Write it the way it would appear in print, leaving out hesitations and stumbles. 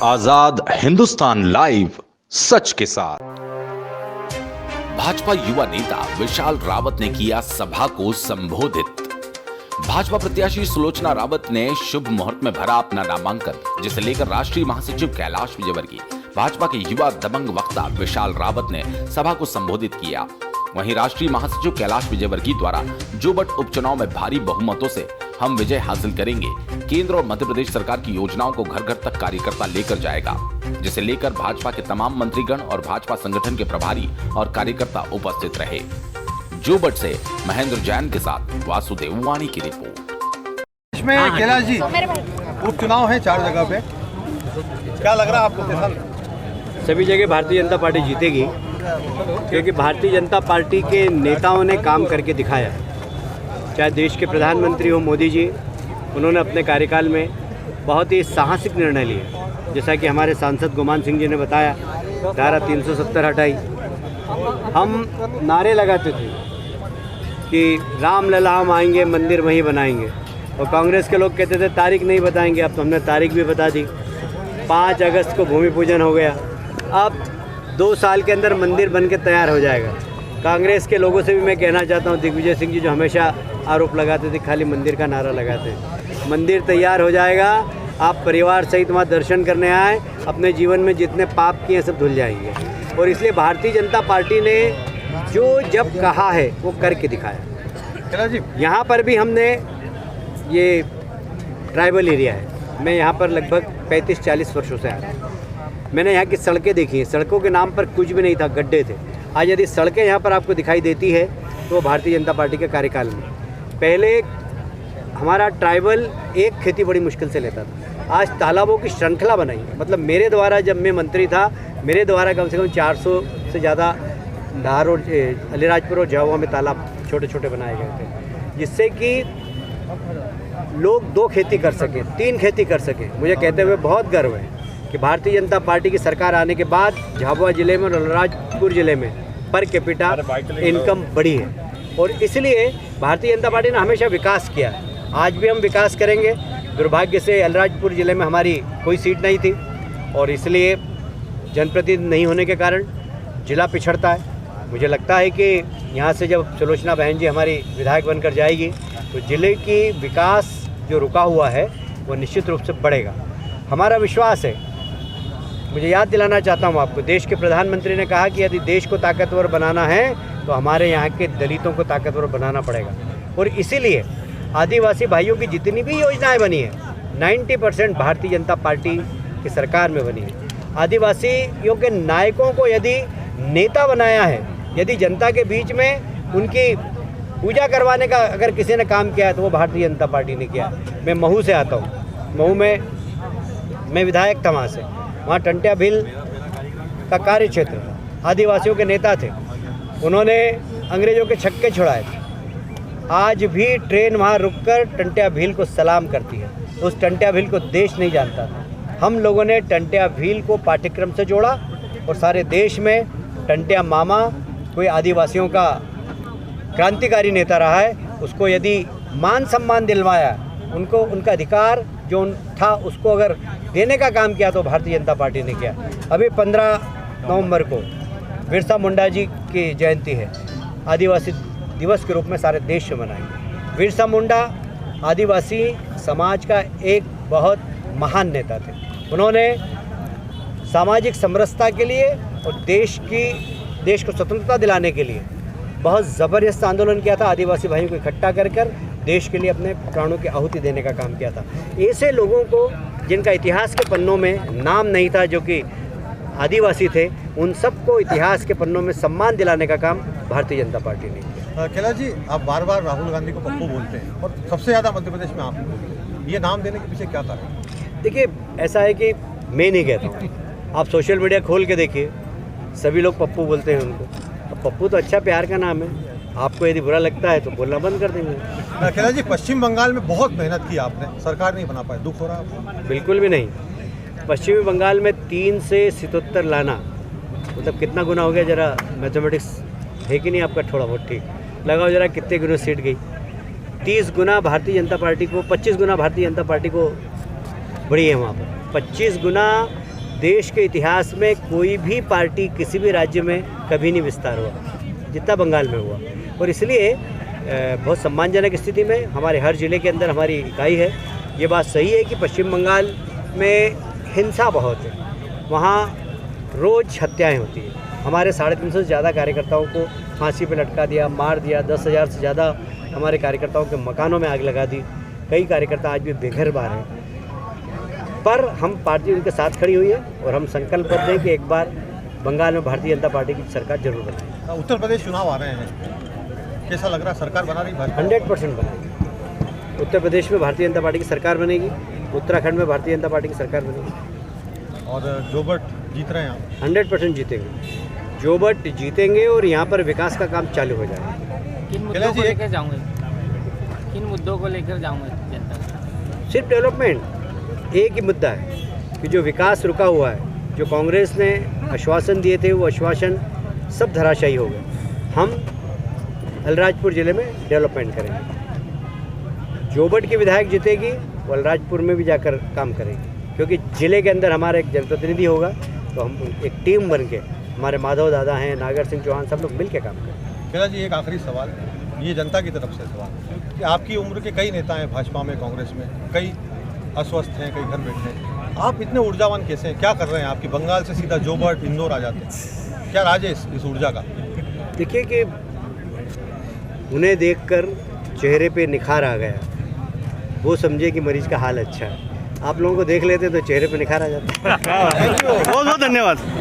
आजाद Hindustan live, सच के साथ। भाजपा युवा नेता विशाल रावत ने किया सभा को संबोधित। भाजपा प्रत्याशी सुलोचना रावत ने शुभ मुहूर्त में भरा अपना नामांकन, जिसे लेकर राष्ट्रीय महासचिव कैलाश विजयवर्गीय, भाजपा के युवा दबंग वक्ता विशाल रावत ने सभा को संबोधित किया। वहीं राष्ट्रीय महासचिव कैलाश विजयवर्गीय द्वारा जोबट उपचुनाव में भारी बहुमतों से हम विजय हासिल करेंगे, केंद्र और मध्य प्रदेश सरकार की योजनाओं को घर घर तक कार्यकर्ता लेकर जाएगा, जिसे लेकर भाजपा के तमाम मंत्रीगण और भाजपा संगठन के प्रभारी और कार्यकर्ता उपस्थित रहे। जोबट से महेंद्र जैन के साथ वासुदेव वाणी की रिपोर्ट। इसमें कैलाश जी, उपचुनाव है 4 जगह पे, क्या लग रहा है आपको? कैसा? सभी जगह भारतीय जनता पार्टी जीतेगी, क्योंकि भारतीय जनता पार्टी के नेताओं ने काम करके दिखाया। चाहे देश के प्रधानमंत्री हो मोदी जी, उन्होंने अपने कार्यकाल में बहुत ही साहसिक निर्णय लिए, जैसा कि हमारे सांसद गुमान सिंह जी ने बताया, धारा 370 हटाई। हम नारे लगाते थे कि राम लला हम आएंगे, मंदिर वहीं बनाएंगे, और कांग्रेस के लोग कहते थे तारीख नहीं बताएंगे। अब तो हमने तारीख भी बता दी। 5 अगस्त को भूमि पूजन हो गया। अब 2 साल के अंदर मंदिर बन के तैयार हो जाएगा। कांग्रेस के लोगों से भी मैं कहना चाहता हूं, दिग्विजय सिंह जी जो हमेशा आरोप लगाते थे खाली मंदिर का नारा लगाते हैं, मंदिर तैयार हो जाएगा। आप परिवार सहित वहाँ दर्शन करने आए, अपने जीवन में जितने पाप किए सब धुल जाएंगे। और इसलिए भारतीय जनता पार्टी ने जो जब कहा है वो करके दिखाया। यहाँ पर भी हमने, ये ट्राइबल एरिया है, मैं यहाँ पर लगभग 35-40 वर्षों से आ रहा हूँ। मैंने यहाँ की सड़कें देखी हैं, सड़कों के नाम पर कुछ भी नहीं था, गड्ढे थे। आज यदि सड़कें यहाँ पर आपको दिखाई देती है तो भारतीय जनता पार्टी के कार्यकाल में। पहले हमारा ट्राइबल एक खेती बड़ी मुश्किल से लेता था, आज तालाबों की श्रृंखला बनाई है। मतलब मेरे द्वारा, जब मैं मंत्री था, मेरे द्वारा कम से कम 400 से ज़्यादा धार और अलीराजपुर और झाबुआ में तालाब छोटे छोटे बनाए गए थे, जिससे कि लोग 2 खेती कर सकें, 3 खेती कर सकें। मुझे कहते हुए बहुत गर्व है कि भारतीय जनता पार्टी की सरकार आने के बाद झाबुआ जिले में और अलीराजपुर जिले में पर कैपिटा इनकम बढ़ी है, और इसलिए भारतीय जनता पार्टी ने हमेशा विकास किया। आज भी हम विकास करेंगे। दुर्भाग्य से अलीराजपुर ज़िले में हमारी कोई सीट नहीं थी, और इसलिए जनप्रतिनिधि नहीं होने के कारण ज़िला पिछड़ता है। मुझे लगता है कि यहाँ से जब सुलोचना बहन जी हमारी विधायक बनकर जाएगी तो ज़िले की विकास जो रुका हुआ है वो निश्चित रूप से बढ़ेगा। हमारा विश्वास है। मुझे याद दिलाना चाहता हूँ आपको, देश के प्रधानमंत्री ने कहा कि यदि देश को ताकतवर बनाना है तो हमारे यहाँ के दलितों को ताकतवर बनाना पड़ेगा। और इसीलिए आदिवासी भाइयों की जितनी भी योजनाएं बनी है, 90% भारतीय जनता पार्टी की सरकार में बनी है। आदिवासियों के नायकों को यदि नेता बनाया है, यदि जनता के बीच में उनकी पूजा करवाने का अगर किसी ने काम किया है तो वो भारतीय जनता पार्टी ने किया। मैं महू से आता हूँ। महू में मैं विधायक था, वहाँ टंट्या भील का कार्य क्षेत्र था, आदिवासियों के नेता थे, उन्होंने अंग्रेजों के छक्के छुड़ाए थे। आज भी ट्रेन वहाँ रुककर टंट्या भील को सलाम करती है। उस टंट्या भील को देश नहीं जानता था। हम लोगों ने टंट्या भील को पाठ्यक्रम से जोड़ा, और सारे देश में टंट्या मामा कोई आदिवासियों का क्रांतिकारी नेता रहा है, उसको यदि मान सम्मान दिलवाया, उनको उनका अधिकार जो था उसको अगर देने का काम किया तो भारतीय जनता पार्टी ने किया। अभी 15 नवंबर को बिरसा मुंडा जी की जयंती है, आदिवासी दिवस के रूप में सारे देश में मनाएंगे। बिरसा मुंडा आदिवासी समाज का एक बहुत महान नेता थे। उन्होंने सामाजिक समरसता के लिए और देश को स्वतंत्रता दिलाने के लिए बहुत ज़बरदस्त आंदोलन किया था। आदिवासी भाइयों को इकट्ठा कर देश के लिए अपने प्राणों की आहुति देने का काम किया था। ऐसे लोगों को जिनका इतिहास के पन्नों में नाम नहीं था, जो कि आदिवासी थे, उन सबको इतिहास के पन्नों में सम्मान दिलाने का काम भारतीय जनता पार्टी ने किया। कैलाश जी, आप बार बार राहुल गांधी को पप्पू बोलते हैं, और सबसे ज़्यादा मध्य प्रदेश में आप ही बोलते हैं। ये नाम देने के पीछे क्या था? देखिए, ऐसा है कि मैं नहीं कहता हूँ, आप सोशल मीडिया खोल के देखिए, सभी लोग पप्पू बोलते हैं उनको। अब पप्पू तो अच्छा प्यार का नाम है, आपको यदि बुरा लगता है तो बोलना बंद कर देंगे। कैलाश जी, पश्चिम बंगाल में बहुत मेहनत की आपने, सरकार नहीं बना पाए, दुख हो रहा है आपको? बिल्कुल भी नहीं। पश्चिमी बंगाल में 3 से 77 लाना, मतलब कितना गुना हो गया? जरा मैथमेटिक्स है कि नहीं आपका? थोड़ा बहुत ठीक लगाओ जरा, कितने गुना सीट गई? 30 गुना भारतीय जनता पार्टी को, 25 गुना भारतीय जनता पार्टी को बढ़ी है वहाँ पर। 25 गुना देश के इतिहास में कोई भी पार्टी किसी भी राज्य में कभी नहीं विस्तार हुआ जितना बंगाल में हुआ। और इसलिए बहुत सम्मानजनक स्थिति में हमारे हर ज़िले के अंदर हमारी इकाई है। ये बात सही है कि पश्चिम बंगाल में हिंसा बहुत है, वहाँ रोज़ हत्याएं होती हैं। हमारे 350 से ज़्यादा कार्यकर्ताओं को फांसी पे लटका दिया, मार दिया। 10,000 से ज़्यादा हमारे कार्यकर्ताओं के मकानों में आग लगा दी। कई कार्यकर्ता आज भी बेघर बार हैं, पर हम पार्टी उनके साथ खड़ी हुई है और हम संकल्पबद्ध हैं कि एक बार बंगाल में भारतीय जनता पार्टी की सरकार जरूर बनाएगी। उत्तर प्रदेश चुनाव आ रहे हैं, कैसा लग रहा है? सरकार बना रही भाजपा? 100% बनेगी। उत्तर प्रदेश में भारतीय जनता पार्टी की सरकार बनेगी, उत्तराखंड में भारतीय जनता पार्टी की सरकार बनेगी। और जोबट जीत रहे हैं आप? 100% जीतेंगे, जोबट जीतेंगे और यहाँ पर विकास का काम चालू हो जाएगा। किन मुद्दों को लेकर जाऊंगे? किन मुद्दों को लेकर जाऊंगे जनता? सिर्फ डेवलपमेंट एक ही मुद्दा है कि जो विकास रुका हुआ है, जो कांग्रेस ने आश्वासन दिए थे, वो आश्वासन सब धराशायी हो गए। हम अलीराजपुर ज़िले में डेवलपमेंट करेंगे। जोबट की विधायक जीतेगी, वो अलीराजपुर में भी जाकर काम करेगी, क्योंकि ज़िले के अंदर हमारा एक जनप्रतिनिधि होगा, तो हम एक टीम बन के, हमारे माधव दादा हैं, नागर सिंह चौहान, सब लोग मिल के काम करेंगे। कैलाश जी, एक आखिरी सवाल, ये जनता की तरफ से सवाल कि आपकी उम्र के कई नेता हैं भाजपा में, कांग्रेस में, कई अस्वस्थ हैं, कई घर बैठे हैं, आप इतने ऊर्जावान कैसे हैं? क्या कर रहे हैं? आपकी बंगाल से सीधा जोबट इंदौर आ जाते हैं, क्या राज है इस ऊर्जा का? देखिए कि उन्हें देखकर चेहरे पे निखार आ गया, वो समझे कि मरीज का हाल अच्छा है। आप लोगों को देख लेते तो चेहरे पे निखार आ जाता। बहुत बहुत धन्यवाद।